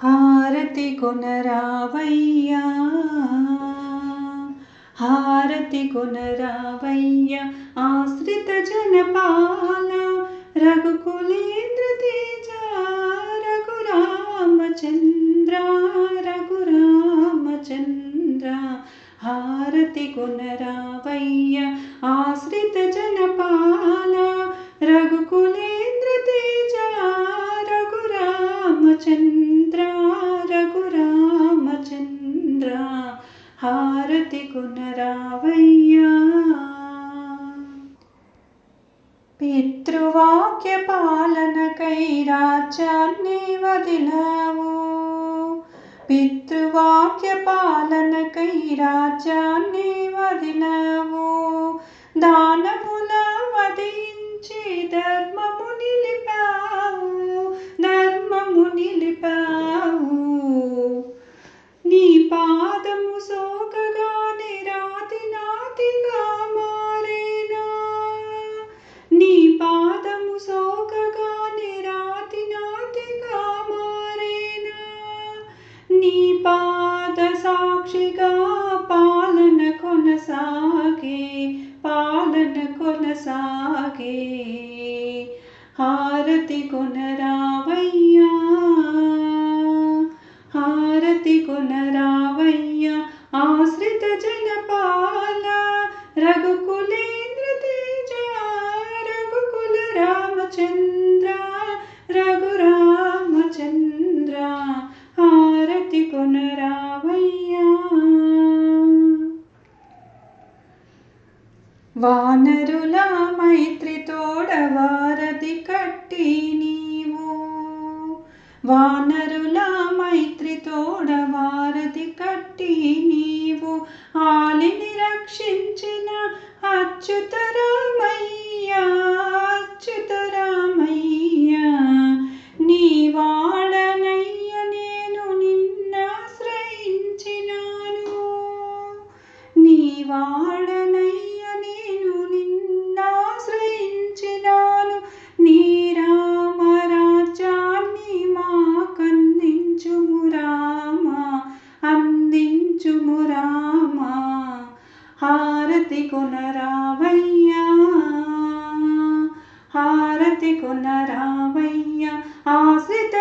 హారతి కొనరావయ్యా, హారతి కొనరావయ్య ఆశ్రిత జనపాల రఘుకులేంద్ర తేజ రఘురామచంద్ర రఘురామచంద్ర. హారతి కొనరావయ్య ఆశ్రిత జనపాల రఘుకులేంద్ర తేజ రఘురామచంద్ర రఘురామచంద్ర. హారతి కొనరావయ్యా. పితృవాక్య పాలనకై రాజ్యాన్ని వదిలావు, పితృవాక్య పాలనకై రాజ్యాన్ని వదిలావు. దానముల వధించి ధర్మము నిలిపావు, ధర్మము నిలిపావు. నీ పాదము సోకగానే రాతి నాతిగా మారేనా, నీ పాదము సోకగానే రాతి నాతిగా మారేనా. నీ పాద సాక్షిగా పాలన కొనసాగే, పాలన కొనసాగే. హారతి కొనరావయ్యా, హారతి కొనరావయ్యా ఆశ్రిత జనపాల రఘుకులేంద్ర తేజ రఘుకుల రామచంద్ర రఘురామచంద్ర. హారతి కొనరావయ్యా. వానరుల మైత్రితోడ వారధి కట్టి నీవు, వానరుల మైత్రితోడ వారధి కట్టి నీవు. ఆలిని రక్షించిన అచ్యుత రామయ్య, అచ్యుత రామయ్య. నీ వాడనయ్య నేను నిన్నాశ్రయించినాను, నీ వాడనయ్య నేను నిన్నాశ్రయించినాను. నీ రామరాజ్యాన్ని మాకందించుము రామా, అందించుము రామా. హారతి కొనరావయ్యా, హారతి కొనరావయ్యా ఆశ్రిత